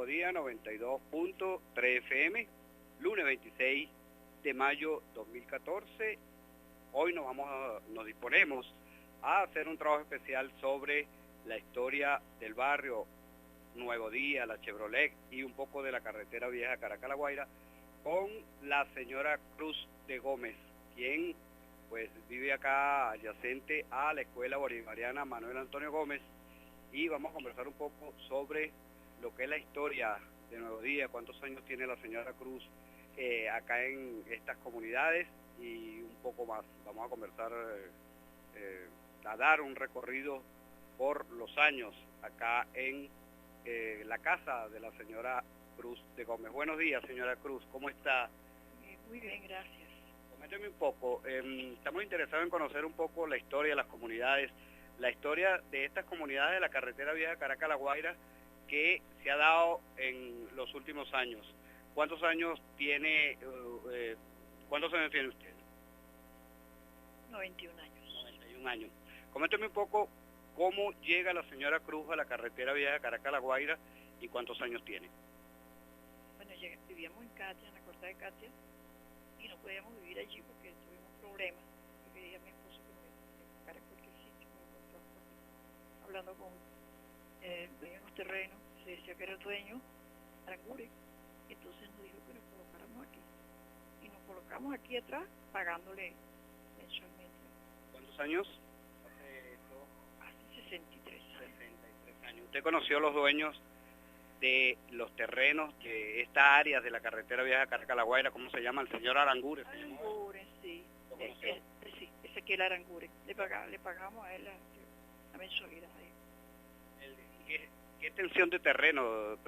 Nuevo Día 92.3 FM, lunes 26 de mayo 2014. Hoy nos disponemos a hacer un trabajo especial sobre la historia del barrio Nuevo Día, la Chevrolet y un poco de la carretera vieja Caracas-La Guaira con la señora Cruz de Gómez, quien pues vive acá adyacente a la Escuela Bolivariana Manuel Antonio Gómez, y vamos a conversar un poco sobre lo que es la historia de Nuevo Día, cuántos años tiene la señora Cruz acá en estas comunidades y un poco más. Vamos a conversar, a dar un recorrido por los años acá en la casa de la señora Cruz de Gómez. Buenos días, señora Cruz, ¿cómo está? Muy bien, gracias. Coménteme un poco, estamos interesados en conocer un poco la historia de las comunidades, la historia de estas comunidades de la carretera vieja Caracas-La Guaira que se ha dado en los últimos años. ¿Cuántos años tiene usted? 91 años. 91 años. Coménteme un poco cómo llega la señora Cruz a la carretera vieja Caracas-La Guaira y cuántos años tiene. Bueno, vivíamos en Katia, en la costa de Katia, y no podíamos vivir allí porque tuvimos problemas. Yo quería a mi esposo que me buscara cualquier sitio, hablando con el dueño de los terrenos, se decía que era el dueño, Arangure, entonces nos dijo que nos colocáramos aquí. Y nos colocamos aquí atrás, pagándole mensualmente. ¿Cuántos años? Hace 63 años. 63 años. ¿Usted conoció a los dueños de los terrenos de esta área de la carretera vieja Caracas-La Guaira? ¿Cómo se llama? El señor Arangure. Arangure, sí. Sí, Ezequiel Arangure. Le pagamos a él la mensualidad. ¿Qué extensión de terreno?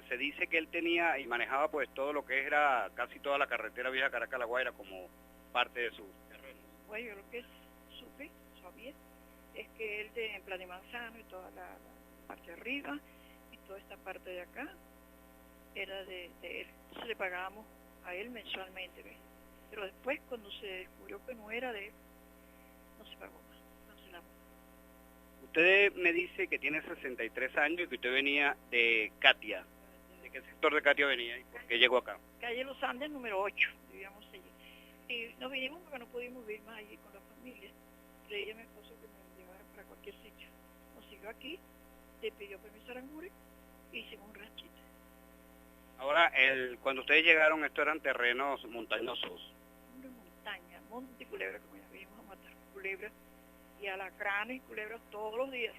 Se dice que él tenía y manejaba pues todo lo que era casi toda la carretera vieja Caracas-La Guaira como parte de su terreno. Bueno, yo lo que sabía, es que él en Plan de Manzano y toda la parte de arriba y toda esta parte de acá era de él. Entonces le pagábamos a él mensualmente, ¿ves? Pero después cuando se descubrió que no era de él, no se pagó más, cancelamos. Usted me dice que tiene 63 años y que usted venía de Katia. ¿De qué sector de Katia venía y por qué llegó acá? Calle Los Andes, número 8, vivíamos allí. Y nos vinimos porque no pudimos vivir más allí con la familia. Le dije a mi esposo que me llevara para cualquier sitio. Nos siguió aquí, le pidió permiso a Arangure y hicimos un ranchito. Ahora, cuando ustedes llegaron, estos eran terrenos montañosos. Una montaña, monte y culebra, como ya vimos a matar culebras y alacranes y culebras todos los días.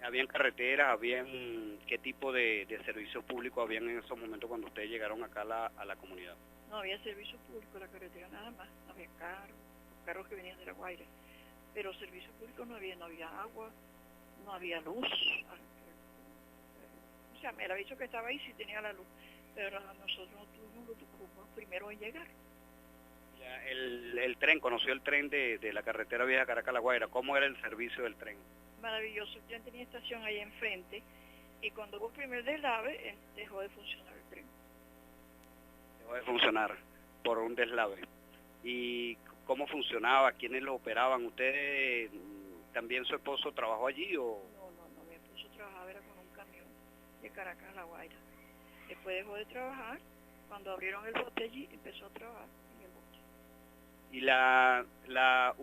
¿Habían carreteras? ¿Habían qué tipo de servicios públicos habían en esos momentos cuando ustedes llegaron acá a la comunidad? No había servicio público, la carretera nada más, no había carros que venían de La Guaira, pero servicio público no había agua, no había luz. O sea, me había dicho que estaba ahí si tenía la luz, pero nosotros no tuvimos primero en llegar. El tren, ¿conoció el tren de la carretera vieja Caracas-La Guaira? ¿Cómo era el servicio del tren? Maravilloso, ya tenía estación ahí enfrente y cuando hubo el primer deslave dejó de funcionar el tren. Dejó de funcionar por un deslave. ¿Y cómo funcionaba? ¿Quiénes lo operaban? ¿Usted también, su esposo, trabajó allí o...? No, mi esposo trabajaba era con un camión de Caracas a La Guaira. Después dejó de trabajar, cuando abrieron el bote allí empezó a trabajar en el bote. ¿Y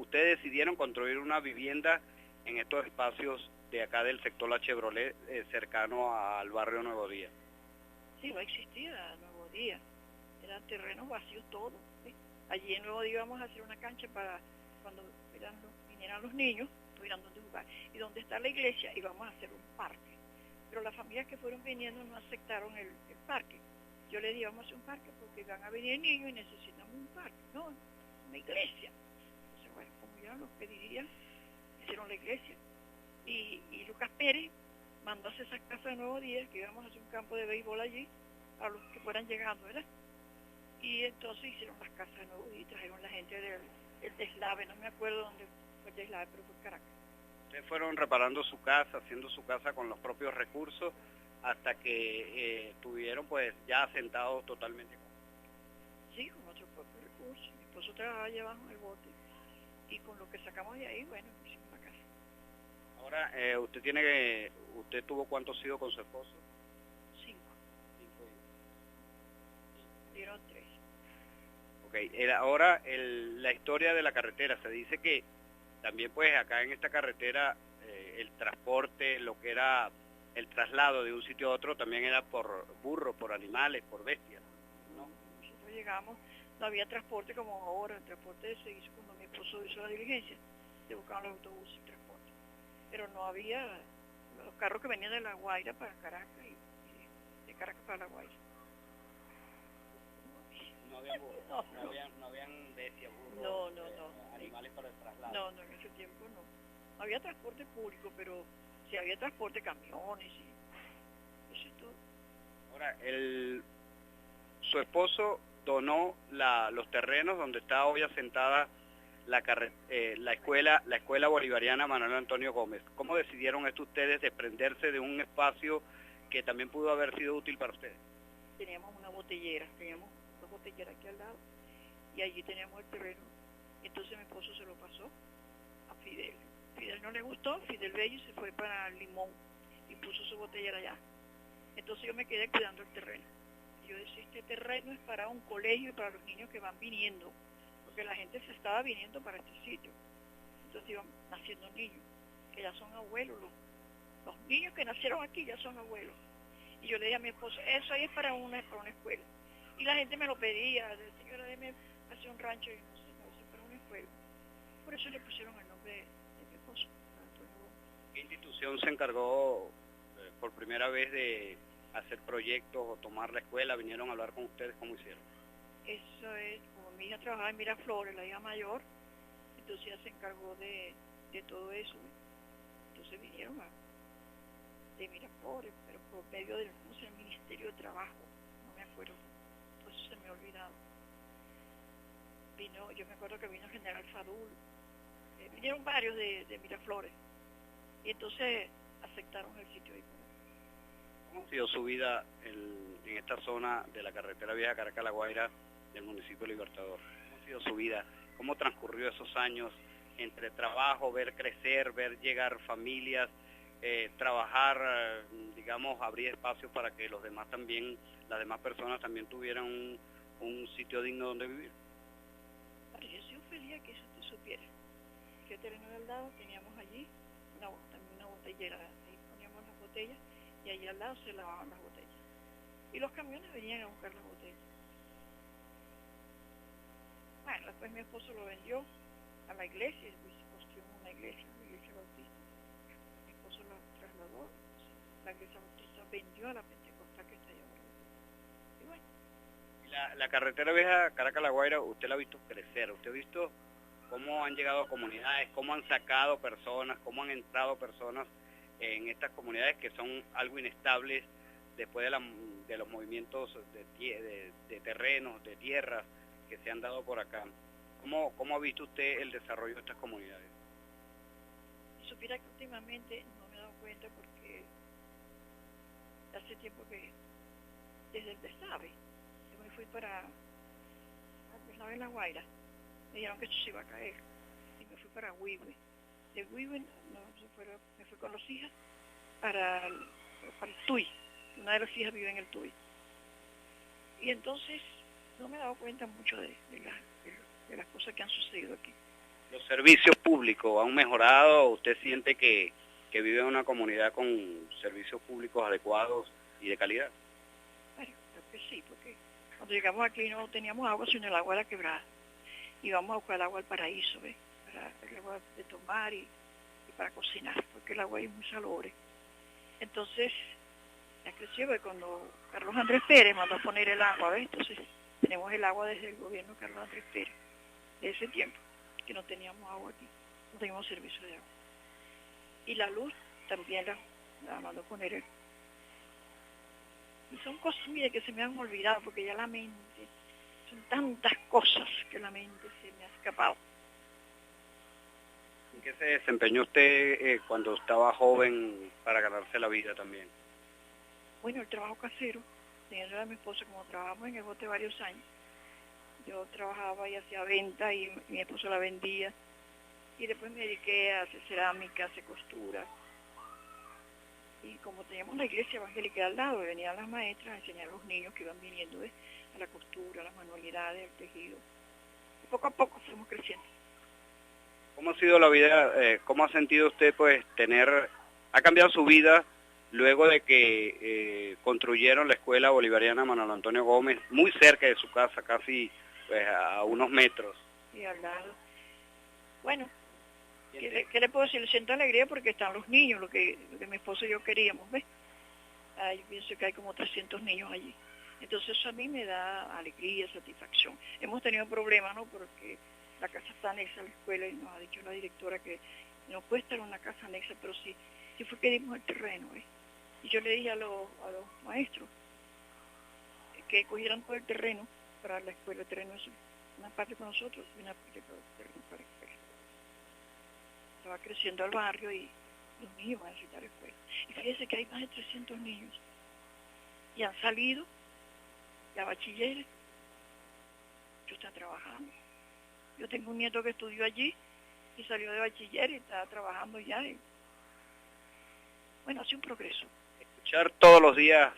ustedes decidieron construir una vivienda en estos espacios de acá del sector La Chevrolet, cercano al barrio Nuevo Día? Sí, no existía Nuevo Día, eran terrenos vacíos todos, ¿sí? Allí en Nuevo Día íbamos a hacer una cancha para cuando vinieran los niños, tuvieran donde jugar. Y donde está la iglesia íbamos a hacer un parque. Pero las familias que fueron viniendo no aceptaron el parque. Yo les dije, vamos a hacer un parque porque van a venir niños y necesitamos un parque. No, una iglesia. Entonces, bueno, como ya los pedirían, hicieron la iglesia. Y Lucas Pérez mandó a hacer esas casas de Nuevo Día, que íbamos a hacer un campo de béisbol allí, a los que fueran llegando, ¿verdad? Y entonces hicieron las casas de Nuevo Día y trajeron la gente del deslave, no me acuerdo dónde fue el deslave, pero fue Caracas. Ustedes fueron reparando su casa, haciendo su casa con los propios recursos, hasta que estuvieron pues ya asentados totalmente. Sí, con nuestros propios recursos. Mi esposo trabajaba allá abajo en el bote y con lo que sacamos de ahí, bueno, hicimos la casa. Ahora, ¿usted tuvo cuántos hijos con su esposo? 5. Ok, ahora la historia de la carretera, se dice que también pues acá en esta carretera el transporte, lo que era el traslado de un sitio a otro también era por burro, por animales, por bestias, ¿no? Nosotros llegamos, no había transporte como ahora, el transporte se hizo cuando mi esposo hizo la diligencia, se buscaban los autobuses y transporte, pero no había los carros que venían de La Guaira para Caracas y de Caracas para La Guaira. No había burro, no habían bestias, burros, animales para el traslado. No, en ese tiempo no. No había transporte público, pero sí había transporte, camiones y eso es todo. Ahora, su esposo donó los terrenos donde está hoy asentada la escuela bolivariana Manuel Antonio Gómez. ¿Cómo decidieron esto ustedes desprenderse de un espacio que también pudo haber sido útil para ustedes? Teníamos una botellera, teníamos dos botelleras aquí al lado y allí teníamos el terreno. Entonces mi esposo se lo pasó a Fidel. Fidel no le gustó, Fidel Bello se fue para Limón y puso su botellera allá. Entonces yo me quedé cuidando el terreno. Yo decía, este terreno es para un colegio y para los niños que van viniendo, porque la gente se estaba viniendo para este sitio. Entonces iban naciendo niños, que ya son abuelos. Los niños que nacieron aquí ya son abuelos. Y yo le dije a mi esposo, eso ahí es para una escuela. Y la gente me lo pedía, señora, déjeme hacer un rancho. Y no sé, no, eso es para una escuela. Por eso le pusieron el nombre de mi esposo, Antonio Gómez. ¿Qué institución se encargó por primera vez de hacer proyectos o tomar la escuela? ¿Vinieron a hablar con ustedes? ¿Cómo hicieron? Eso es, como mi hija trabajaba en Miraflores, la hija mayor, entonces ella se encargó de todo eso. Entonces vinieron de Miraflores, pero por medio del Ministerio de Trabajo, no me acuerdo, pues eso se me ha olvidado. Yo me acuerdo que vino el general Fadul, vinieron varios de Miraflores, y entonces aceptaron el sitio ahí. ¿Cómo ha sido su vida en esta zona de la carretera vieja Caracas-La Guaira del municipio Libertador? ¿Cómo ha sido su vida? ¿Cómo transcurrió esos años entre trabajo, ver crecer, ver llegar familias, trabajar, digamos, abrir espacios para que los demás también, las demás personas también tuvieran un sitio digno donde vivir? Yo soy feliz que eso te supiera. Que terreno al lado teníamos allí también una botellera, ahí poníamos las botellas y allí al lado se lavaban las botellas. Y los camiones venían a buscar las botellas. Bueno, después mi esposo lo vendió a la iglesia, y se construyó una iglesia, la iglesia bautista. Mi esposo lo trasladó, la iglesia bautista vendió a la Pentecostal que está allá abajo. Y bueno. La carretera vieja Caracas-La Guaira, usted la ha visto crecer, usted ha visto cómo han llegado a comunidades, cómo han sacado personas, cómo han entrado personas en estas comunidades que son algo inestables después de los movimientos de terrenos, de tierras que se han dado por acá. ¿Cómo ha visto usted el desarrollo de estas comunidades? Si supiera que últimamente no me he dado cuenta porque hace tiempo que desde el Desave yo me fui para el Desave en La Guaira, me dijeron que esto se iba a caer y me fui para Huihue. De Huihue me fui con los hijas para el Tuy. Una de las hijas vive en el Tuy. Y entonces no me he dado cuenta mucho de las cosas que han sucedido aquí. ¿Los servicios públicos han mejorado? ¿Usted siente que vive en una comunidad con servicios públicos adecuados y de calidad? Bueno, creo que sí, porque cuando llegamos aquí no teníamos agua, sino el agua de la quebrada. Íbamos a buscar el agua al paraíso, ¿ves? Para el agua de tomar y para cocinar, porque el agua es muy salobre. Entonces, ya creció, cuando Carlos Andrés Pérez mandó a poner el agua, ¿ves? Entonces, tenemos el agua desde el gobierno de Carlos Andrés Pérez, de ese tiempo, que no teníamos agua aquí, no teníamos servicio de agua. Y la luz también la mandó a poner él. Y son cosas, mire, que se me han olvidado, porque ya la mente, son tantas cosas que la mente se me ha escapado. ¿En qué se desempeñó usted cuando estaba joven para ganarse la vida también? Bueno, el trabajo casero, teniendo a mi esposo, como trabajamos en el bote varios años, yo trabajaba y hacía venta y mi esposo la vendía. Y después me dediqué a hacer cerámica, a hacer costura. Y como teníamos la iglesia evangélica al lado, venían las maestras a enseñar a los niños que iban viniendo a la costura, a las manualidades, al tejido. poco a poco fuimos creciendo. ¿Cómo ha sido la vida, cómo ha sentido usted pues ha cambiado su vida luego de que construyeron la Escuela Bolivariana Manuel Antonio Gómez muy cerca de su casa, casi pues, a unos metros? Y al lado. Bueno, ¿qué le puedo decir? Le siento alegría porque están los niños, lo que mi esposo y yo queríamos, ¿ves? Yo pienso que hay como 300 niños allí. Entonces eso a mí me da alegría, satisfacción. Hemos tenido problemas, ¿no? Porque la casa está anexa a la escuela y nos ha dicho la directora que no puede estar una casa anexa, pero sí fue que dimos el terreno, ¿eh? Y yo le dije a los maestros que cogieran todo el terreno para la escuela. El terreno es una parte con nosotros y una parte para el terreno para la escuela. Se va creciendo el barrio y los niños van a necesitar escuela. Y fíjese que hay más de 300 niños y han salido ya bachilleres. Yo estoy trabajando. Yo tengo un nieto que estudió allí y salió de bachiller y está trabajando ya. Bueno, ha sido un progreso. Escuchar todos los días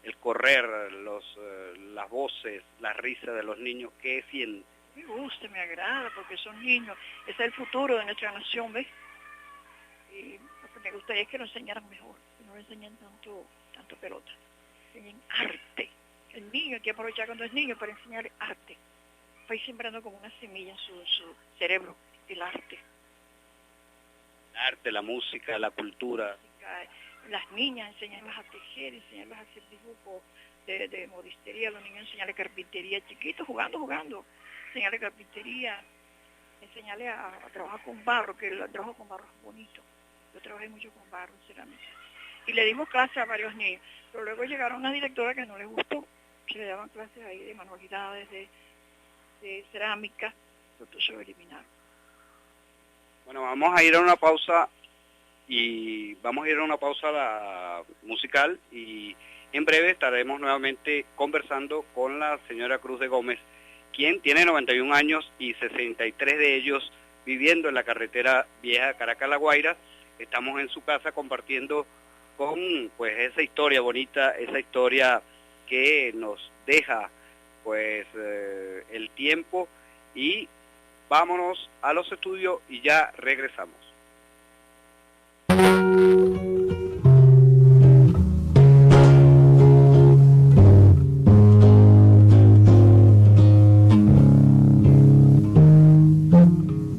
el correr, las voces, las risas de los niños, ¿qué siente? Me gusta, me agrada, porque son niños. Ese es el futuro de nuestra nación, ¿ves? Y lo que me gustaría es que lo enseñaran mejor, que no le enseñen tanto pelota. Enseñen arte. El niño hay que aprovechar cuando es niño para enseñarle arte. Fue sembrando como una semilla en su cerebro, el arte. El arte, la música, la cultura. Las niñas, enseñarlas a tejer, enseñarlas a hacer dibujos de modistería, los niños enseñarles carpintería chiquitos, jugando, enseñarles carpintería, enseñarles a trabajar con barro, que el trabajo con barro es bonito. Yo trabajé mucho con barro, cerámica. Y le dimos clases a varios niños, pero luego llegaron unas directoras que no les gustó, que le daban clases ahí de manualidades, de cerámica, pero todo se lo eliminaron. Bueno, vamos a ir a una pausa musical y en breve estaremos nuevamente conversando con la señora Cruz de Gómez, quien tiene 91 años y 63 de ellos viviendo en la carretera vieja Caracas-La Guaira. Estamos en su casa compartiendo con pues esa historia bonita, esa historia que nos deja pues el tiempo, y vámonos a los estudios y ya regresamos.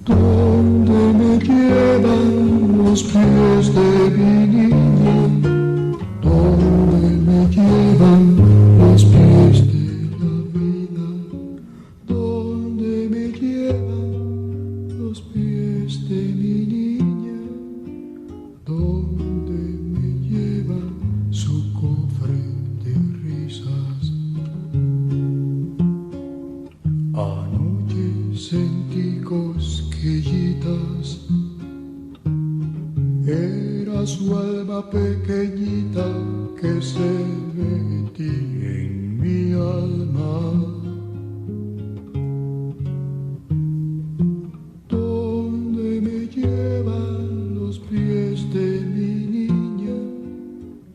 ¿Dónde me llevan los pies de mi niña? ¿Dónde me llevan los pies de la vida? ¿Dónde me llevan los pies de mi niña? ¿Dónde me lleva su cofre de risas? Anoche sentí cosquillitas, era su alma pequeñita que se metía en mi alma. ¿Dónde me llevan los pies de mi niña?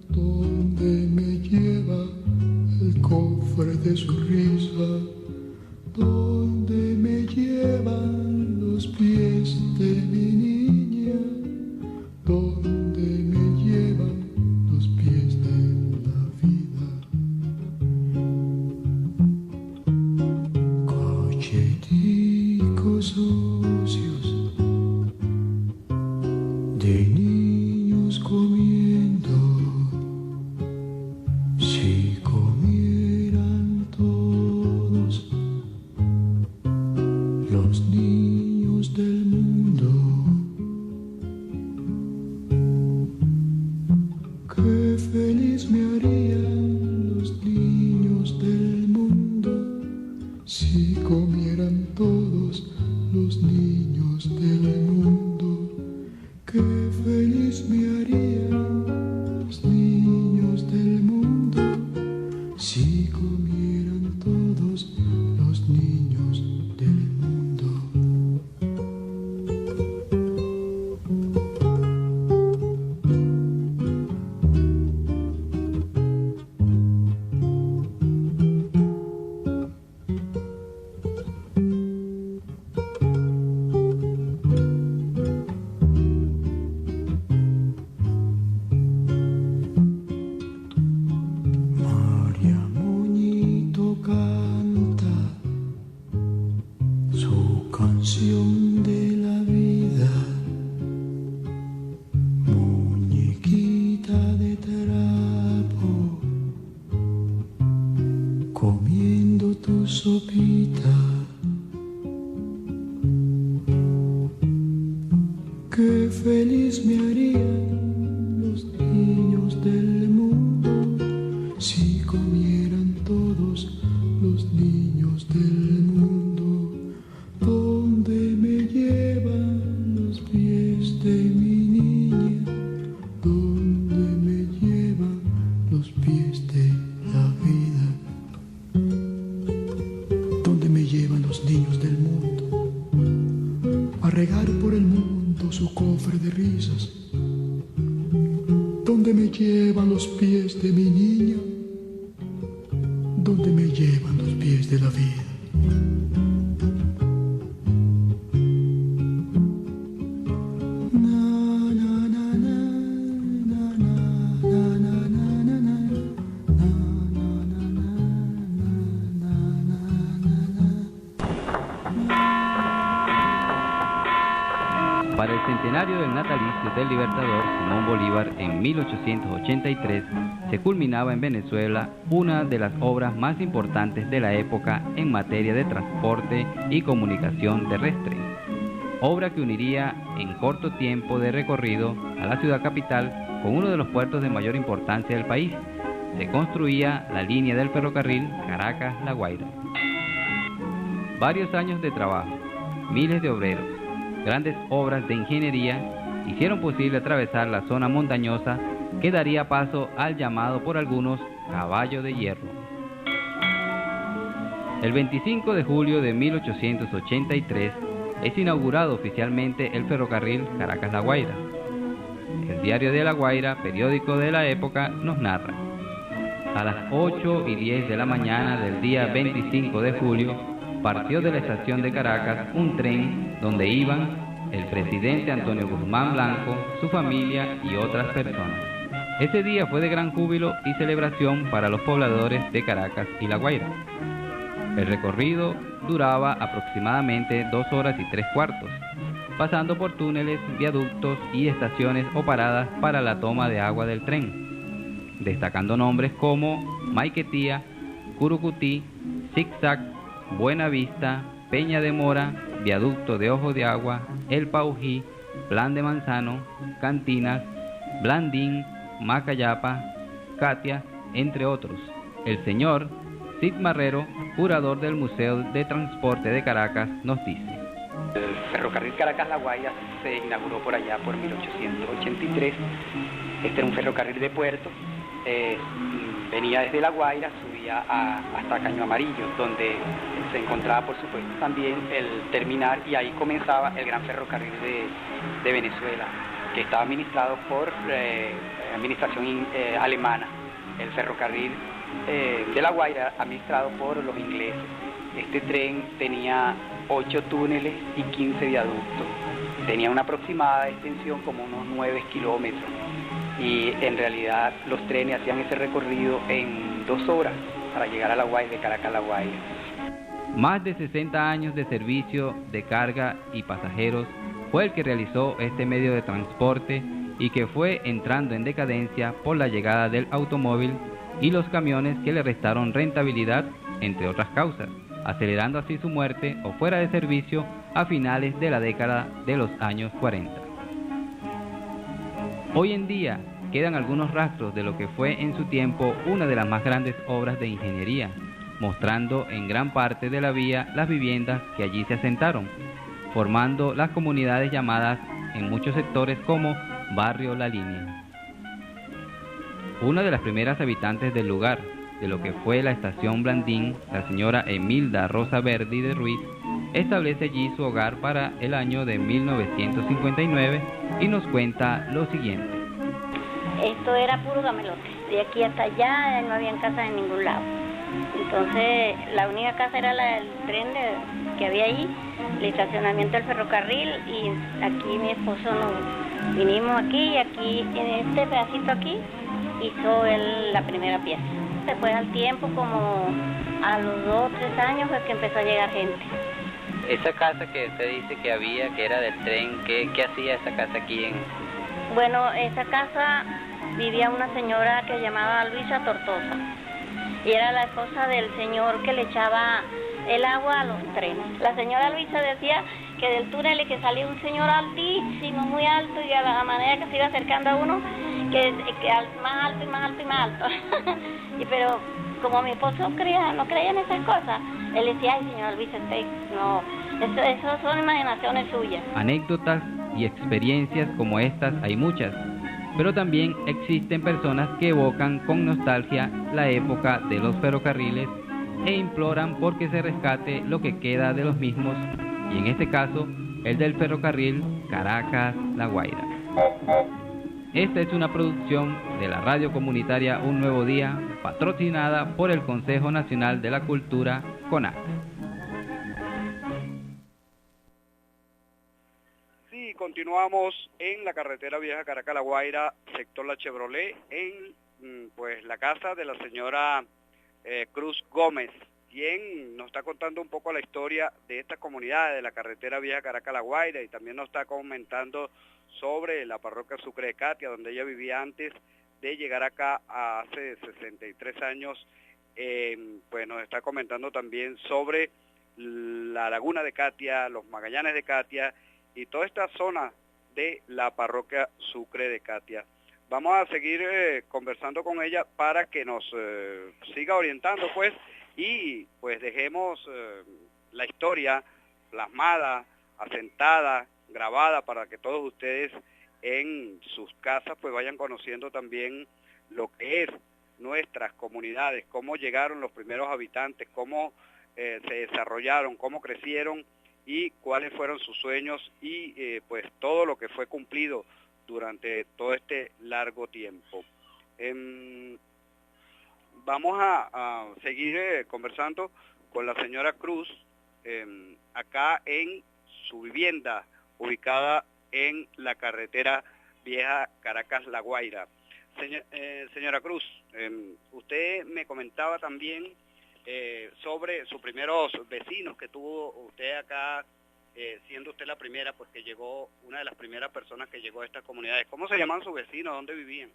¿Dónde me lleva el cofre de su risa? ¿Dónde me llevan los pies de mi niña? ¿Dónde me llevan los pies de la vida? Cacheticos sucios de niños comiendo. Si comieran todos los niños del mundo, qué feliz me harían los niños del mundo si comieran todos los niños del mundo. Qué feliz me harían los niños del mundo sopita. Qué feliz me harían los niños del mundo si comieran todos los niños del mundo. ¿Dónde me llevan los pies de mi niña? ¿Dónde me llevan los pies de la vida? ¿Dónde me llevan los niños del mundo a regar por el mundo su cofre de risas? ¿Dónde me llevan los pies de mi niña? ¿Dónde me llevan los pies de la vida? Para el centenario del natalicio del libertador Simón Bolívar en 1883, se culminaba en Venezuela una de las obras más importantes de la época en materia de transporte y comunicación terrestre, obra que uniría en corto tiempo de recorrido a la ciudad capital con uno de los puertos de mayor importancia del país. Se construía la línea del ferrocarril Caracas-La Guaira. Varios años de trabajo, miles de obreros, grandes obras de ingeniería hicieron posible atravesar la zona montañosa que daría paso al llamado por algunos caballo de hierro. El 25 de julio de 1883 es inaugurado oficialmente el ferrocarril Caracas-La Guaira. El Diario de La Guaira, periódico de la época, nos narra: a las 8:10 de la mañana del día 25 de julio, partió de la estación de Caracas un tren donde iban el presidente Antonio Guzmán Blanco, su familia y otras personas. Ese día fue de gran júbilo y celebración para los pobladores de Caracas y La Guaira. El recorrido duraba aproximadamente 2 horas y 3/4, pasando por túneles, viaductos y estaciones o paradas para la toma de agua del tren, destacando nombres como Maiquetía, Curucutí, Zigzag, Buena Vista, Peña de Mora, Viaducto de Ojo de Agua, El Paují, Plan de Manzano, Cantinas, Blandín, Macayapa, Katia, entre otros. El señor Cid Marrero, curador del Museo de Transporte de Caracas, nos dice: el ferrocarril Caracas-La Guaira se inauguró por allá por 1883. Este era un ferrocarril de puerto. Venía desde La Guaira, subía hasta Caño Amarillo, donde se encontraba, por supuesto, también el terminal, y ahí comenzaba el gran ferrocarril de Venezuela, que estaba administrado por administración alemana. El ferrocarril de La Guaira, administrado por los ingleses. Este tren tenía 8 túneles y 15 viaductos. Tenía una aproximada extensión como unos 9 kilómetros. Y en realidad los trenes hacían ese recorrido en 2 horas para llegar a La Guaira, de Caracas a La Guaira. Más de 60 años de servicio de carga y pasajeros fue el que realizó este medio de transporte y que fue entrando en decadencia por la llegada del automóvil y los camiones que le restaron rentabilidad, entre otras causas, acelerando así su muerte o fuera de servicio a finales de la década de los años 40. Hoy en día quedan algunos rastros de lo que fue en su tiempo una de las más grandes obras de ingeniería, mostrando en gran parte de la vía las viviendas que allí se asentaron, formando las comunidades llamadas en muchos sectores como Barrio La Línea. Una de las primeras habitantes del lugar, de lo que fue la estación Blandín, la señora Emilda Rosa Verdi de Ruiz, establece allí su hogar para el año de 1959 y nos cuenta lo siguiente. Esto era puro gamelote, de aquí hasta allá no había casas en ningún lado. Entonces la única casa era la del tren que había ahí, el estacionamiento del ferrocarril, y aquí mi esposo nos vinimos aquí, y aquí en este pedacito aquí hizo él la primera pieza. Después al tiempo, como a los 2 o 3 años, fue que empezó a llegar gente. Esa casa que usted dice que había, que era del tren, ¿qué hacía esa casa aquí en...? Bueno, esa casa vivía una señora que se llamaba Luisa Tortosa. y era la esposa del señor que le echaba el agua a los trenes. La señora Luisa decía que del túnel y que salía un señor altísimo, muy alto, y a la manera que se iba acercando a uno, que más alto y más alto y más alto. Pero como mi esposo no creía en esas cosas, él decía, ay, señora Luisa, no, eso son imaginaciones suyas. Anécdotas y experiencias como estas hay muchas, pero también existen personas que evocan con nostalgia la época de los ferrocarriles e imploran porque se rescate lo que queda de los mismos, y en este caso, el del ferrocarril Caracas-La Guaira. Esta es una producción de la radio comunitaria Un Nuevo Día, patrocinada por el Consejo Nacional de la Cultura, CONAC. Sí, continuamos en la carretera vieja Caracas-La Guaira, sector La Chevrolet, en pues la casa de la señora Cruz Gómez, quien nos está contando un poco la historia de esta comunidad de la carretera vieja Caracas-La Guaira, y también nos está comentando sobre la parroquia Sucre de Catia, donde ella vivía antes de llegar acá hace 63 años. Pues nos está comentando también sobre la laguna de Catia, los Magallanes de Catia y toda esta zona de la parroquia Sucre de Catia. Vamos a seguir conversando con ella para que nos siga orientando, pues, y pues dejemos la historia plasmada, asentada, grabada, para que todos ustedes en sus casas pues vayan conociendo también lo que es nuestras comunidades, cómo llegaron los primeros habitantes, cómo se desarrollaron, cómo crecieron y cuáles fueron sus sueños y pues todo lo que fue cumplido durante todo este largo tiempo. Vamos a seguir conversando con la señora Cruz acá en su vivienda ubicada en la carretera vieja Caracas-La Guaira. Señora Cruz, usted me comentaba también sobre sus primeros vecinos que tuvo usted acá, siendo usted la primera, porque llegó, una de las primeras personas que llegó a estas comunidades. ¿Cómo se llamaban sus vecinos? ¿Dónde vivían?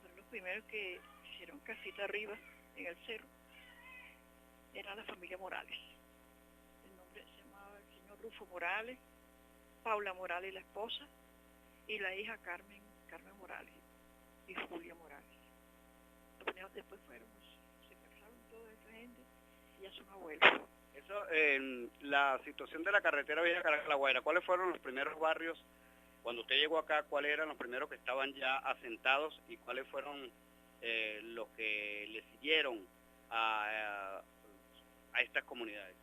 Bueno, los primeros que hicieron casita arriba en el cerro era la familia Morales. El nombre se llamaba el señor Rufo Morales, Paula Morales, la esposa, y la hija Carmen Morales y Julia Morales. Los primeros después se casaron toda esa gente y ya son abuelos. Eso, la situación de la carretera vieja Caracas-La Guaira, ¿cuáles fueron los primeros barrios cuando usted llegó acá? ¿Cuáles eran los primeros que estaban ya asentados y cuáles fueron los que le siguieron a estas comunidades?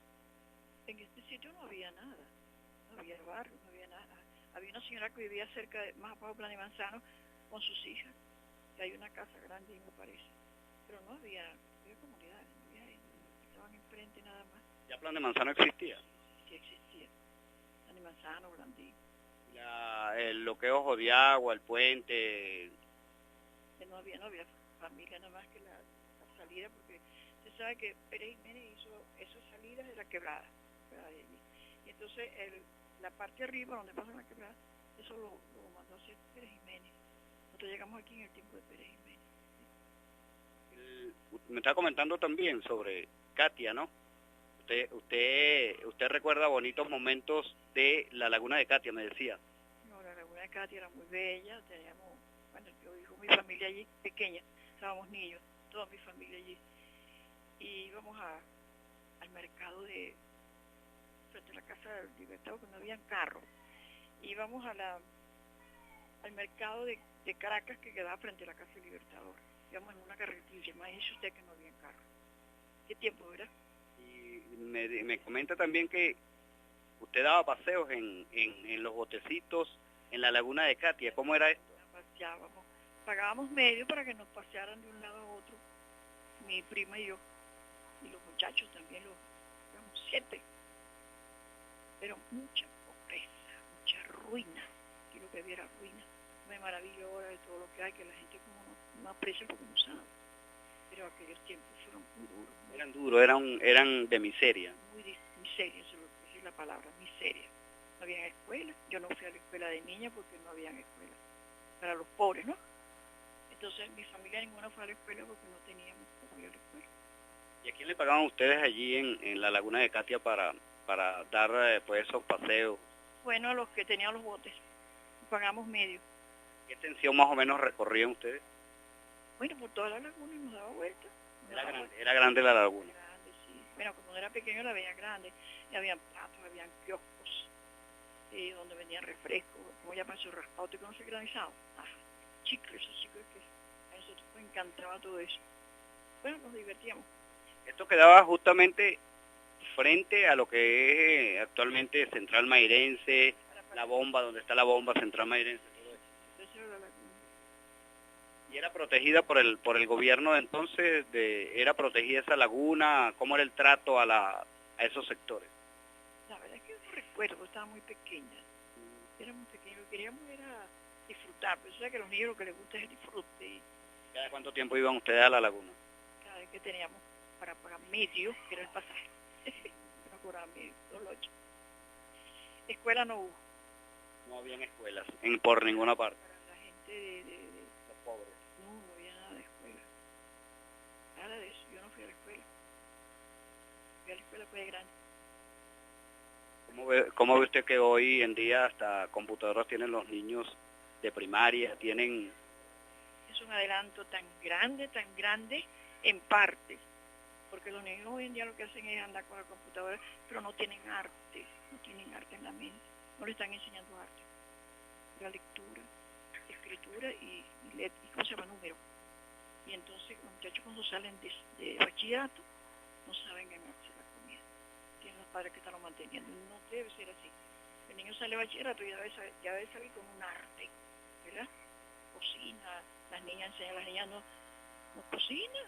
En este sitio no había nada, no había barrio, no había nada. Había una señora que vivía cerca, más abajo de Plan de Manzano, con sus hijas, que hay una casa grande, me parece, pero no había comunidades, no había ahí, estaban enfrente nada más. ¿Ya Plan de Manzano existía? Sí existía, Plan de Manzano, Blandín. Lo que es Ojo de Agua, el puente... No había familia, nada más que la salida, porque usted sabe que Pérez Jiménez hizo esas salidas de la quebrada, ¿verdad? Y entonces la parte de arriba donde pasa la quebrada, eso lo mandó a hacer Pérez Jiménez. Nosotros llegamos aquí en el tiempo de Pérez Jiménez. Me está comentando también sobre Catia, ¿no? Usted recuerda bonitos momentos de la laguna de Catia, me decía. No, la laguna de Catia era muy bella, teníamos, bueno, yo digo mi familia allí, pequeña, estábamos niños, toda mi familia allí, y íbamos al mercado frente a la Casa del Libertador, que no habían carros, íbamos al mercado de Caracas, que quedaba frente a la Casa del Libertador, íbamos en una carretilla, imagínese usted que no había carro. ¿Qué tiempo era? Y me comenta también que usted daba paseos en los botecitos en la laguna de Catia. ¿Cómo era esto? Paseábamos, pagábamos medio para que nos pasearan de un lado a otro, mi prima y yo, y los muchachos también, éramos 7, pero mucha pobreza, mucha ruina, que lo que había era ruina. Me maravillo ahora de todo lo que hay, que la gente como no aprecia porque no sabe, pero aquellos tiempos fueron muy duros. Eran duros, eran de miseria. Muy de miseria, esa es la palabra, miseria. No había escuela, yo no fui a la escuela de niña porque no había escuela para los pobres, ¿no? Entonces mi familia ninguna fue a la escuela porque no teníamos cómo ir a la escuela. ¿Y a quién le pagaban ustedes allí en la laguna de Catia para dar pues esos paseos? Bueno, a los que tenían los botes, pagamos medio. ¿Qué extensión más o menos recorrían ustedes? Bueno, por toda la laguna nos daba vuelta. Era grande la laguna. Grande, sí. Bueno, cuando era pequeño la veía grande. Y habían platos, habían kioscos, donde vendían refrescos, como llaman su raspado, ¿te conoces granizado? Chicles, esos chicles que a nosotros nos encantaba todo eso. Bueno, nos divertíamos. Esto quedaba justamente frente a lo que es actualmente Central Mairense, la bomba, donde está la bomba Central Mairense, todo eso. Esa era la laguna. ¿Y era protegida por el gobierno de entonces? ¿Era protegida esa laguna? ¿Cómo era el trato a esos sectores? La verdad es que no recuerdo, estaba muy pequeña. Era muy pequeña, lo que queríamos era disfrutar. Pero sabes que a los niños lo que les gusta es el disfrute. Y ¿Cada cuánto tiempo iban ustedes a la laguna? cada vez que teníamos para pagar medio, que era el pasaje. No cobraba medio, $2. Escuela no hubo. No habían escuelas por ninguna parte. Para la gente Los pobres. no había nada de escuela. Nada de eso, yo no fui a la escuela. Fui a la escuela fue de grande. ¿Cómo ve usted que hoy en día hasta computadoras tienen los niños de primaria? Tienen... Es un adelanto tan grande en parte, porque los niños hoy en día lo que hacen es andar con la computadora, pero no tienen arte en la mente, no le están enseñando arte, la lectura, escritura y ¿cómo se llama? Número. Y entonces los muchachos cuando salen de bachillerato no saben ganarse la comida, tienen los padres que están lo manteniendo, no debe ser así. El niño sale de bachillerato y ya debe salir con un arte, ¿verdad? Cocina, las niñas enseñan, las niñas no cocinan,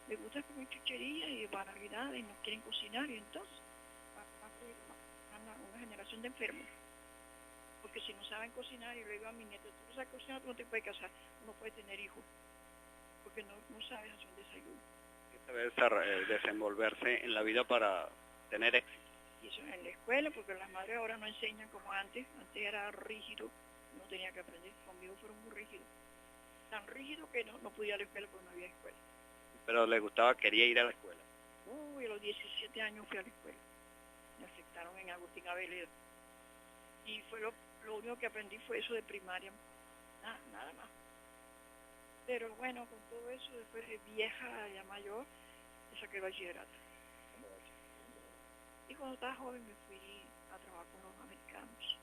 les gusta comer chucherías y banalidades y no quieren cocinar, y entonces va a una generación de enfermos, porque si no saben cocinar, y le digo a mi nieto, tú no sabes cocinar, tú no te puedes casar, no puedes tener hijos, porque no sabes hacer un desayuno. Hay que saber desenvolverse en la vida para tener éxito. Y eso en la escuela, porque las madres ahora no enseñan como antes era rígido, no tenía que aprender, conmigo fueron muy rígidos, tan rígido que no podía ir a la escuela porque no había escuela. Pero le gustaba, quería ir a la escuela. A los 17 años fui a la escuela, me aceptaron en Agustín Aveleda, y fue lo único que aprendí fue eso de primaria, nada más. Pero bueno, con todo eso, después de vieja, ya mayor, saqué el bachillerato. Y cuando estaba joven me fui a trabajar con los americanos,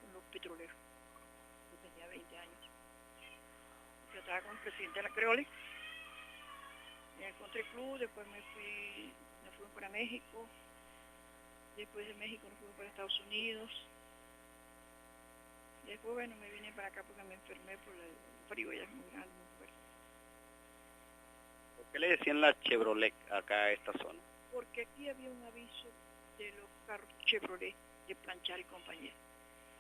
con los petroleros. Yo tenía 20 años. Yo trabajaba con el presidente de la Creole, en el Country Club, después me fuimos para México, después de México nos fuimos para Estados Unidos. Después, bueno, me vine para acá porque me enfermé por el frío, ya es muy grande, muy fuerte. ¿Por qué le decían la Chevrolet acá a esta zona? Porque aquí había un aviso de los carros Chevrolet de Planchar y compañía.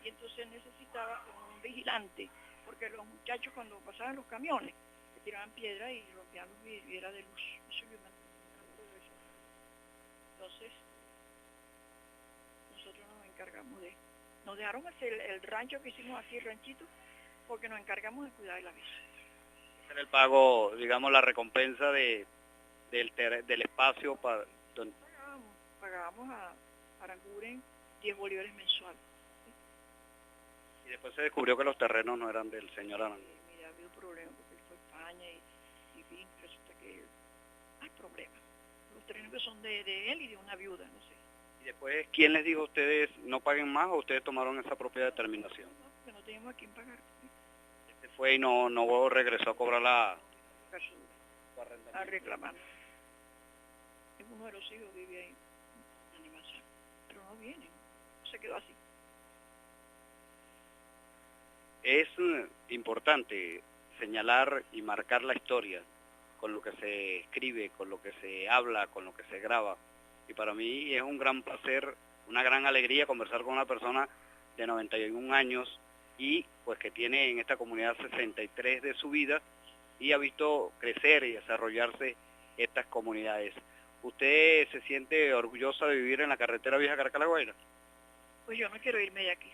Y entonces necesitaba un vigilante, porque los muchachos cuando pasaban los camiones, se tiraban piedra y rompían los vidrios, y era de luz. Entonces, nosotros nos encargamos nos dejaron hacer el rancho que hicimos aquí, el ranchito, porque nos encargamos de cuidar el aviso. Ese era el pago, digamos, la recompensa del espacio para... Pagábamos a Aranguren 10 bolívares mensuales. ¿Sí? Y después se descubrió que los terrenos no eran del señor Aranguren. Mira, ha habido problemas porque él fue a España y bien, resulta que hay problemas. Los terrenos que son de él y de una viuda, no sé. Y después, ¿quién les dijo a ustedes no paguen más o ustedes tomaron esa propia determinación? No, porque no teníamos a quién pagar. ¿Sí? Este fue y no regresó a cobrar a reclamar. Uno de los hijos vive ahí en Animación, pero no viene, se quedó así. Es importante señalar y marcar la historia con lo que se escribe, con lo que se habla, con lo que se graba. Y para mí es un gran placer, una gran alegría conversar con una persona de 91 años y pues que tiene en esta comunidad 63 de su vida y ha visto crecer y desarrollarse estas comunidades. ¿Usted se siente orgullosa de vivir en la carretera vieja Caracas-La Guaira? Pues yo no quiero irme de aquí.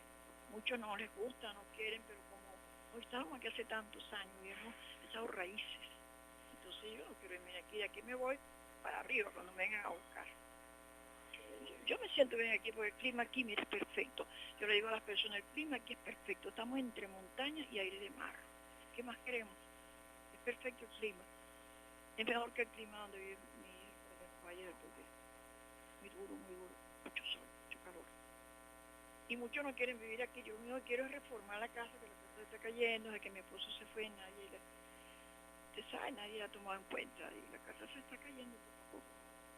Muchos no les gusta, no quieren, pero como hoy estamos aquí hace tantos años y hemos echado raíces, entonces yo no quiero irme de aquí me voy para arriba cuando me vengan a buscar. Yo me siento bien aquí porque el clima aquí, mira, es perfecto. Yo le digo a las personas, el clima aquí es perfecto. Estamos entre montañas y aire de mar. ¿Qué más queremos? Es perfecto el clima. Es mejor que el clima donde vive mi hijo ayer, porque es muy duro, mucho sol, mucho calor. Y muchos no quieren vivir aquí. Yo lo único que quiero es reformar la casa, que la casa está cayendo, desde que mi esposo se fue, usted sabe, nadie la ha tomado en cuenta. Y la casa se está cayendo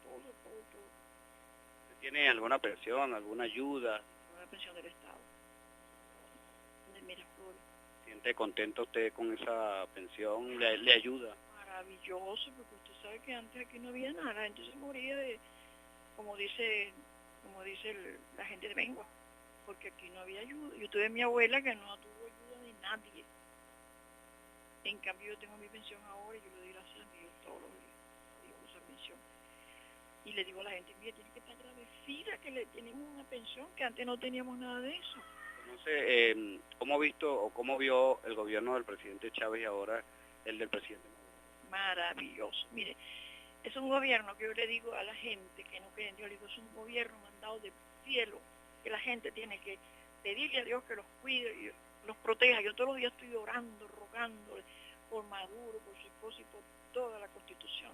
poco a poco. Todo. ¿Tiene alguna pensión, alguna ayuda? Una pensión del Estado, de Miraflores. ¿Siente contento usted con esa pensión? ¿Le ayuda? Maravilloso, porque usted sabe que antes aquí no había nada, entonces moría de, como dice la gente de Bengua, porque aquí no había ayuda. Yo tuve a mi abuela que no tuvo ayuda de nadie. En cambio yo tengo mi pensión ahora y yo le doy gracias a Dios todos los días, digo esa pensión. Y le digo a la gente, mire, tiene que estar agradecida que le tenemos una pensión, que antes no teníamos nada de eso. No sé, ¿cómo ha visto o cómo vio el gobierno del presidente Chávez y ahora el del presidente Maduro? Maravilloso. Mire, es un gobierno que yo le digo a la gente que no cree en Dios, le digo, es un gobierno mandado del cielo, que la gente tiene que pedirle a Dios que los cuide y los proteja. Yo todos los días estoy orando, rogándole por Maduro, por su esposa y por toda la Constitución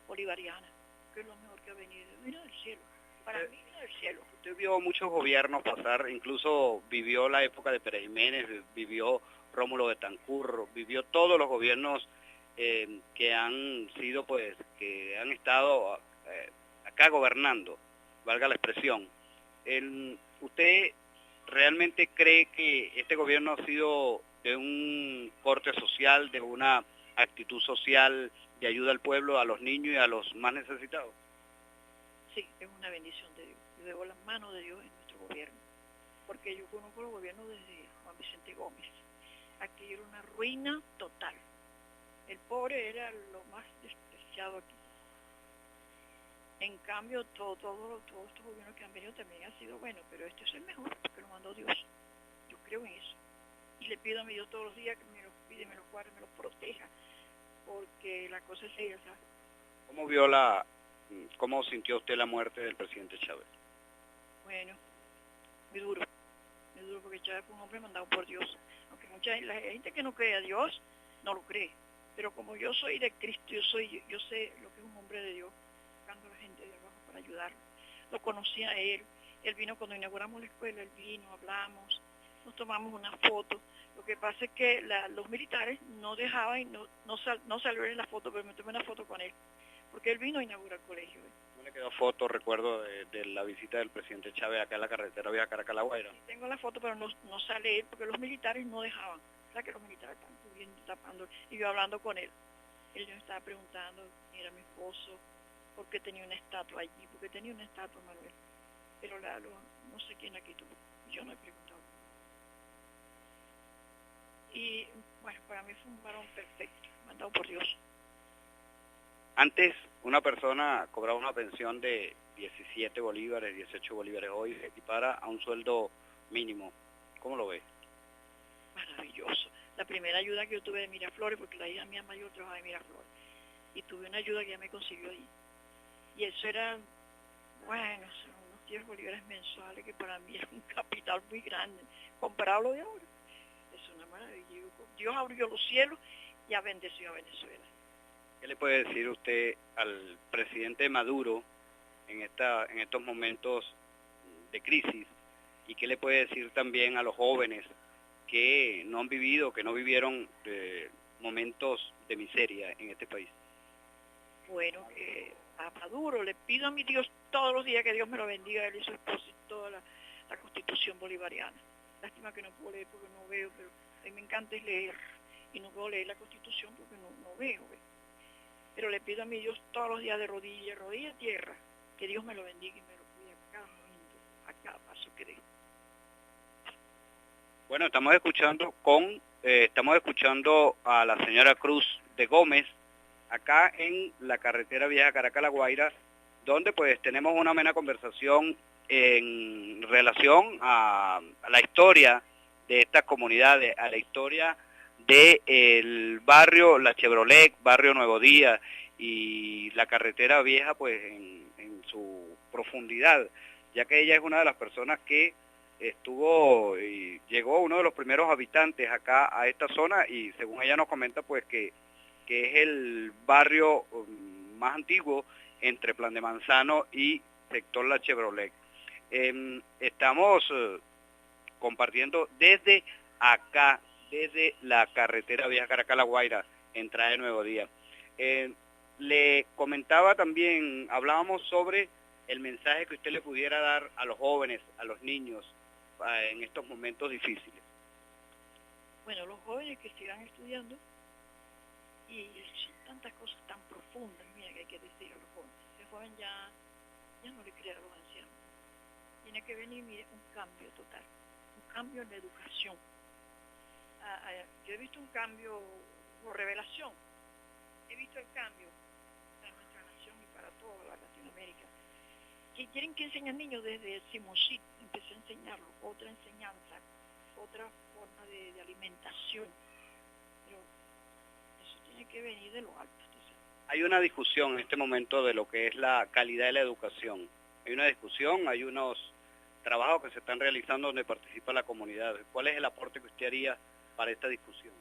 bolivariana, que es lo mejor que ha venido del cielo. Para mí vino del cielo. Usted vio muchos gobiernos pasar, incluso vivió la época de Pérez Jiménez, vivió Rómulo Betancourt, vivió todos los gobiernos que han sido, pues, que han estado acá gobernando, valga la expresión. ¿Usted realmente cree que este gobierno ha sido de un corte social, de una actitud social de ayuda al pueblo, a los niños y a los más necesitados? Sí, es una bendición de Dios. Yo debo las manos de Dios en nuestro gobierno, porque yo conozco el gobierno desde Juan Vicente Gómez. Aquí era una ruina total. El pobre era lo más despreciado aquí. En cambio, todos estos gobiernos que han venido también han sido buenos, pero este es el mejor, porque lo mandó Dios. Yo creo en eso. Y le pido a mi Dios todos los días que me los cuide, me los guarde, me los proteja, porque la cosa es seria, ¿sabes? ¿Cómo sintió usted la muerte del presidente Chávez? Bueno, muy duro porque Chávez fue un hombre mandado por Dios. Aunque la gente que no cree a Dios no lo cree, pero como yo soy de Cristo, yo sé lo que es un hombre de Dios, buscando a la gente de abajo para ayudarlo. Lo conocí a él vino cuando inauguramos la escuela, él vino, hablamos, nos tomamos una foto. Lo que pasa es que los militares no dejaban y no salió en la foto, pero me tomé una foto con él, porque él vino a inaugurar el colegio. ¿No le quedó foto, recuerdo, de la visita del presidente Chávez acá en la carretera vía Caracas-La Guaira? Sí, tengo la foto, pero no sale él, porque los militares no dejaban. O sea, que los militares están cubriendo, tapando, y yo hablando con él. Él me estaba preguntando quién era mi esposo, por qué tenía una estatua allí, porque tenía una estatua, Manuel. Pero no sé quién la quitó, yo no he preguntado. Y, bueno, para mí fue un varón perfecto, mandado por Dios. Antes una persona cobraba una pensión de 17 bolívares, 18 bolívares, hoy se equipara a un sueldo mínimo. ¿Cómo lo ve? Maravilloso. La primera ayuda que yo tuve de Miraflores, porque la hija mía mayor trabajaba en Miraflores, y tuve una ayuda que ella me consiguió ahí. Y eso era, bueno, son unos 10 bolívares mensuales, que para mí era un capital muy grande, comparable de ahora. Es una maravilla. Dios abrió los cielos y ha bendecido a Venezuela. ¿Qué le puede decir usted al presidente Maduro en estos momentos de crisis? ¿Y qué le puede decir también a los jóvenes que no han vivido, que no vivieron momentos de miseria en este país? Bueno, a Maduro le pido a mi Dios todos los días que Dios me lo bendiga, él y su esposa y toda la Constitución bolivariana. Lástima que no puedo leer porque no veo, pero a mí me encanta leer y no puedo leer la Constitución porque no veo. Pero le pido a mi Dios todos los días de rodilla a tierra, que Dios me lo bendiga y me lo cuide a cada momento, a cada paso que dé. Bueno, estamos escuchando a la señora Cruz de Gómez, acá en la carretera vieja Caracas-La Guaira, donde pues tenemos una amena conversación en relación a la historia de estas comunidades, a la historia del barrio La Chevrolet, barrio Nuevo Día, y la carretera vieja pues en su profundidad, ya que ella es una de las personas que estuvo y llegó uno de los primeros habitantes acá a esta zona, y según ella nos comenta pues que es el barrio más antiguo entre Plan de Manzano y sector La Chevrolet. Estamos compartiendo desde acá, desde la carretera vieja Caracas-La Guaira, entrada de Nuevo Día. Le comentaba también, hablábamos sobre el mensaje que usted le pudiera dar a los jóvenes, a los niños, en estos momentos difíciles. Bueno, los jóvenes que sigan estudiando, y son tantas cosas tan profundas, mira, que hay que decir a los jóvenes. El joven ya no le crea a los ancianos. Tiene que venir, mire, un cambio total, un cambio en la educación. Yo he visto un cambio por revelación, he visto el cambio para nuestra nación y para toda Latinoamérica, que quieren que enseñen niños desde Simoncito, empecé a enseñarlo, otra enseñanza, otra forma de alimentación, pero eso tiene que venir de lo alto. Hay una discusión en este momento de lo que es la calidad de la educación. Hay una discusión, hay unos trabajos que se están realizando donde participa la comunidad. ¿Cuál es el aporte que usted haría para esta discusión?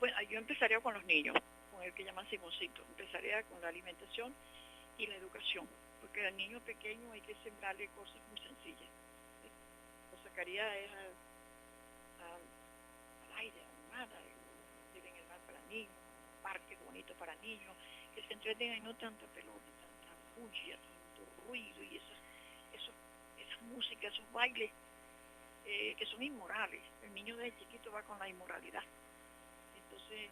Bueno, yo empezaría con los niños, con el que llaman Simoncito. Empezaría con la alimentación y la educación, porque al niño pequeño hay que sembrarle cosas muy sencillas. Lo sacaría al aire, al mar, en el mar para niños, parques bonitos para niños, que se entretengan y no tanta pelota, tanta bulla, tanto ruido y esa música, esos bailes que son inmorales. El niño desde chiquito va con la inmoralidad. Entonces,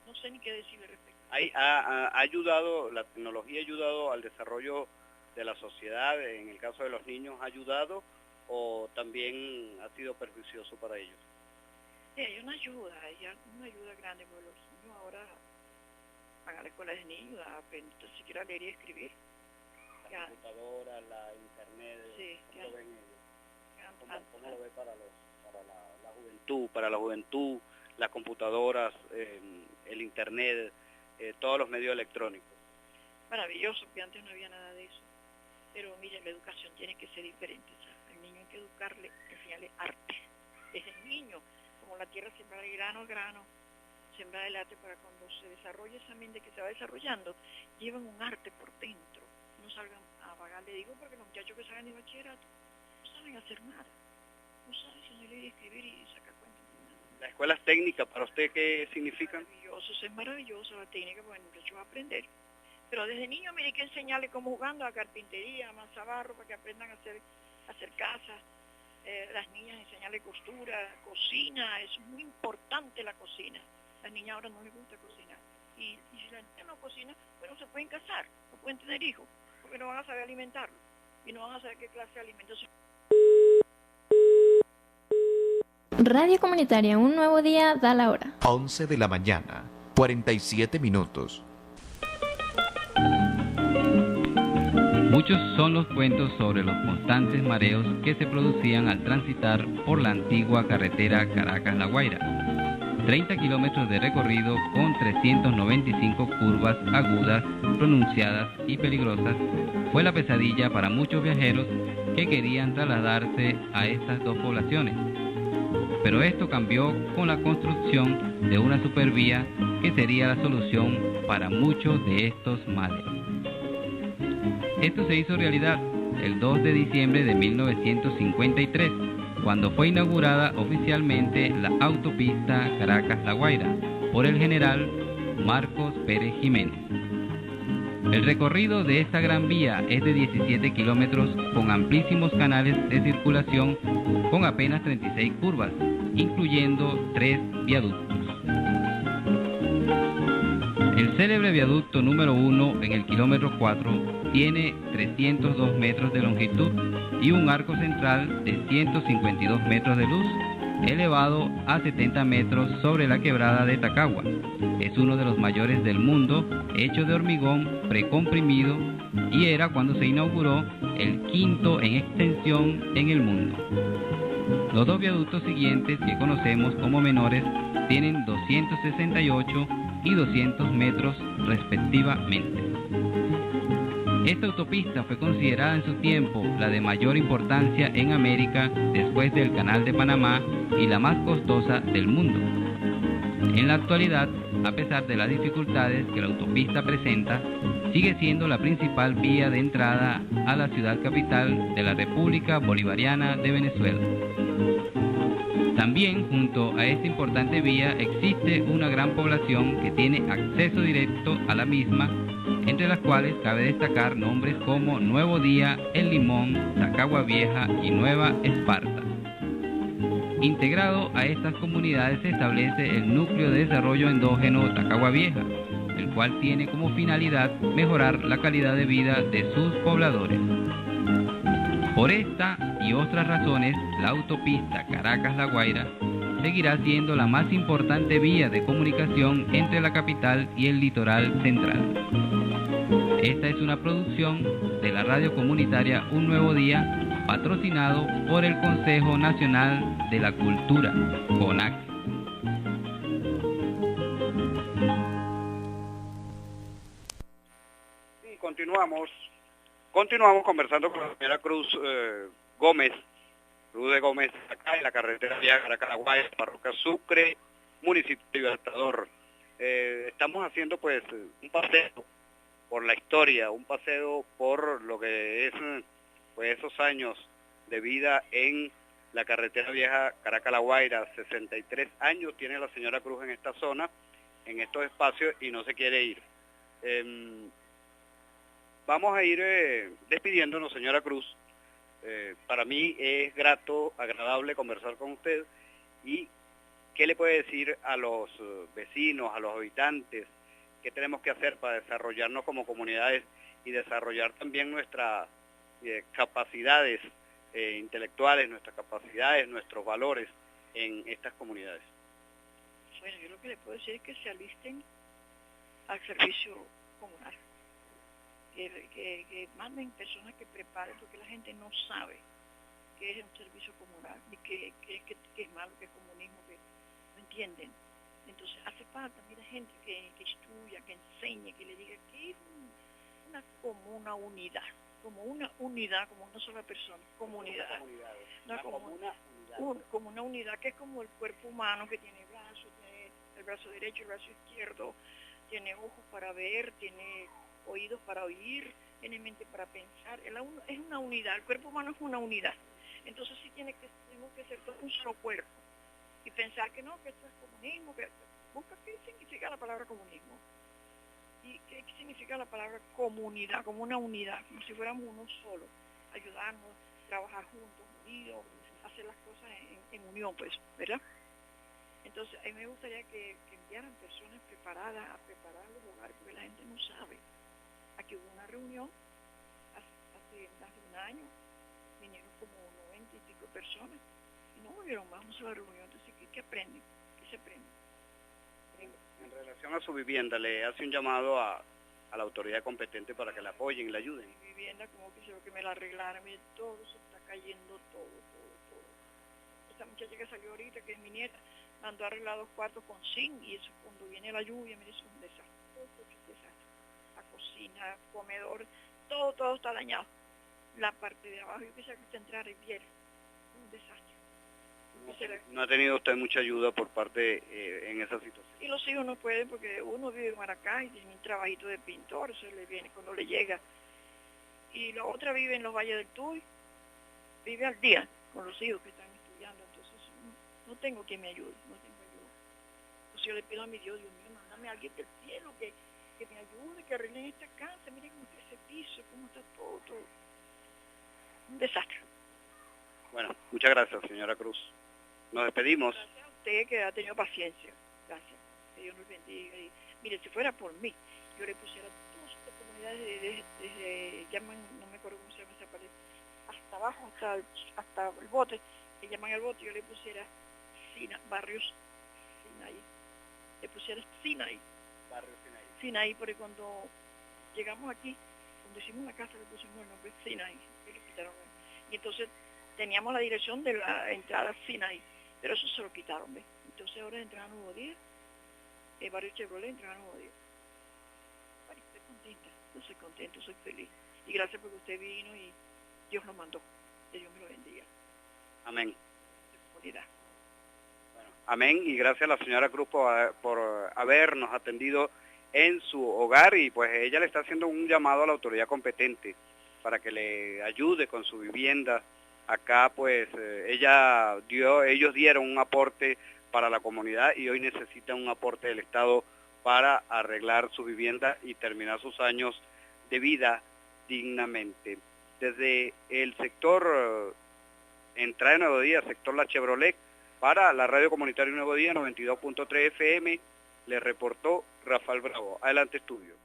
no sé ni qué decir al respecto. Ha ayudado, la tecnología ha ayudado al desarrollo de la sociedad, en el caso de los niños, ¿ha ayudado o también ha sido perjuicioso para ellos? Sí, hay una ayuda grande, porque los niños ahora van a la escuela de niños a aprender siquiera a leer y escribir. La computadora, la internet, sí, ¿cómo lo ven ellos? ¿Cómo lo ve para la juventud, las computadoras, el internet, todos los medios electrónicos? Maravilloso, que antes no había nada de eso. Pero mire, la educación tiene que ser diferente. O sea, al niño hay que educarle, enseñarle arte. Desde el niño, como la tierra sembrar grano a grano, sembrar el arte para cuando se desarrolle esa mente que se va desarrollando, llevan un arte por dentro. No salgan a vagar, le digo, porque los muchachos que salen de bachillerato no saben hacer nada. No saben si leer y escribir y sacar cuentas. ¿Las escuelas técnicas para usted qué significan? Es maravilloso la técnica, porque el muchacho va a aprender. Pero desde niño, mire, hay que enseñarle cómo jugando a carpintería, a masabarro, para que aprendan a hacer casas. Las niñas enseñarle costura, cocina, es muy importante la cocina. Las niñas ahora no les gusta cocinar. Y si la niña no cocina, pues no se pueden casar, no pueden tener hijos, porque no van a saber alimentarlo. Y no van a saber qué clase de alimentación. Radio Comunitaria, un nuevo día da la hora. 11 de la mañana, 47 minutos. Muchos son los cuentos sobre los constantes mareos que se producían al transitar por la antigua carretera Caracas-La Guaira. 30 kilómetros de recorrido con 395 curvas agudas, pronunciadas y peligrosas fue la pesadilla para muchos viajeros que querían trasladarse a estas dos poblaciones. Pero esto cambió con la construcción de una supervía que sería la solución para muchos de estos males. Esto se hizo realidad el 2 de diciembre de 1953, cuando fue inaugurada oficialmente la autopista Caracas-La Guaira por el general Marcos Pérez Jiménez. El recorrido de esta gran vía es de 17 kilómetros con amplísimos canales de circulación con apenas 36 curvas, incluyendo 3 viaductos. El célebre viaducto número 1 en el kilómetro 4 tiene 302 metros de longitud y un arco central de 152 metros de luz, elevado a 70 metros sobre la quebrada de Tacagua. Es uno de los mayores del mundo, hecho de hormigón precomprimido, y era cuando se inauguró el quinto en extensión en el mundo. Los dos viaductos siguientes, que conocemos como menores, tienen 268 y 200 metros respectivamente. Esta autopista fue considerada en su tiempo la de mayor importancia en América después del Canal de Panamá y la más costosa del mundo. En la actualidad, a pesar de las dificultades que la autopista presenta, sigue siendo la principal vía de entrada a la ciudad capital de la República Bolivariana de Venezuela. También, junto a esta importante vía, existe una gran población que tiene acceso directo a la misma, entre las cuales cabe destacar nombres como Nuevo Día, El Limón, Tacagua Vieja y Nueva Esparta. Integrado a estas comunidades se establece el Núcleo de Desarrollo Endógeno Tacagua Vieja, el cual tiene como finalidad mejorar la calidad de vida de sus pobladores. Por esta y otras razones, la autopista Caracas-La Guaira seguirá siendo la más importante vía de comunicación entre la capital y el litoral central. Esta es una producción de la radio comunitaria Un Nuevo Día, patrocinado por el Consejo Nacional de la Cultura, CONAC. Sí, continuamos conversando con la señora Cruz Gómez, Cruz de Gómez, acá en la carretera vía Caracas-La Guaira, parroquia Sucre, municipio de Libertador. Estamos haciendo pues un paseo por la historia, un paseo por lo que es pues esos años de vida en la carretera vieja Caracas-La Guaira. 63 años tiene la señora Cruz en esta zona, en estos espacios, y no se quiere ir. Vamos a ir despidiéndonos, señora Cruz. Para mí es grato, agradable conversar con usted. ¿Y qué le puede decir a los vecinos, a los habitantes? ¿Qué tenemos que hacer para desarrollarnos como comunidades y desarrollar también nuestras capacidades intelectuales, nuestras capacidades, nuestros valores en estas comunidades? Bueno, yo lo que le puedo decir es que se alisten al servicio comunal, que manden personas que preparen, porque la gente no sabe qué es un servicio comunal, ni qué es malo, qué es comunismo, que no entienden. Entonces hace falta, mira, gente que instruya, que enseñe, que le diga que es como una unidad, como una sola persona, comunidad. Como una unidad que es como el cuerpo humano, que tiene brazos, tiene el brazo derecho, el brazo izquierdo, tiene ojos para ver, tiene oídos para oír, tiene mente para pensar. Es una unidad, el cuerpo humano es una unidad. Entonces sí tenemos que ser todo un solo cuerpo. Y pensar que no, que esto es comunismo, que busca qué significa la palabra comunismo. ¿Y qué significa la palabra comunidad? Como una unidad, como si fuéramos uno solo. Ayudarnos, trabajar juntos, unidos, hacer las cosas en unión, pues, ¿verdad? Entonces, a mí me gustaría que enviaran personas preparadas a preparar los hogares, porque la gente no sabe. Aquí hubo una reunión hace más de un año, vinieron como 90 y pico personas, y no volvieron más a la reunión. Entonces, ¿qué aprenden? ¿Qué se aprende? En relación a su vivienda, ¿le hace un llamado a la autoridad competente para que la apoyen y la ayuden? Mi vivienda, como que me la arreglaran, mire, todo se está cayendo, todo. Esta muchacha que salió ahorita, que es mi nieta, mandó a arreglar 2 cuartos con zinc, y eso cuando viene la lluvia, mire, eso es un desastre, todo es un desastre. La cocina, comedor, todo está dañado. La parte de abajo, yo quisiera que usted entrara y viera, un desastre. No ha tenido usted mucha ayuda por parte en esa situación. Y los hijos no pueden, porque uno vive en Maracay y tiene un trabajito de pintor, eso le viene cuando le llega. Y la otra vive en los Valles del Tuy, vive al día con los hijos que están estudiando. Entonces no tengo quien me ayude, no tengo ayuda. Entonces yo le pido a mi Dios mío, mándame a alguien del cielo que me ayude, que arreglen esta casa. Miren cómo está ese piso, cómo está todo. Un desastre. Bueno, muchas gracias, señora Cruz. Nos despedimos. Gracias a usted que ha tenido paciencia. Gracias. Que Dios nos bendiga. Y mire, si fuera por mí, yo le pusiera todas estas comunidades desde llaman, no me acuerdo cómo se llama esa pared, hasta abajo, hasta el bote, que llaman el bote, yo le pusiera barrios Sinaí. Le pusiera Sinaí. Barrio Sinaí. Sinaí, porque cuando llegamos aquí, cuando hicimos la casa, le pusimos el nombre Sinaí. Y le quitaron. Y entonces teníamos la dirección de la entrada Sinaí, pero eso se lo quitaron, ¿ves? Entonces ahora entraba Nuevo Día, barrio Chevrolet, entrada Nuevo Día. Ay, estoy contenta, yo soy contento, soy feliz. Y gracias porque usted vino y Dios lo mandó. Que Dios me lo bendiga. Amén. Comunidad. Bueno, amén, y gracias a la señora Cruz por habernos atendido en su hogar, y pues ella le está haciendo un llamado a la autoridad competente para que le ayude con su vivienda. Acá pues ellos dieron un aporte para la comunidad y hoy necesitan un aporte del Estado para arreglar su vivienda y terminar sus años de vida dignamente. Desde el sector entrada de Nuevo Día, sector La Chevrolet, para la radio comunitaria Nuevo Día 92.3 FM, le reportó Rafael Bravo. Adelante, estudio.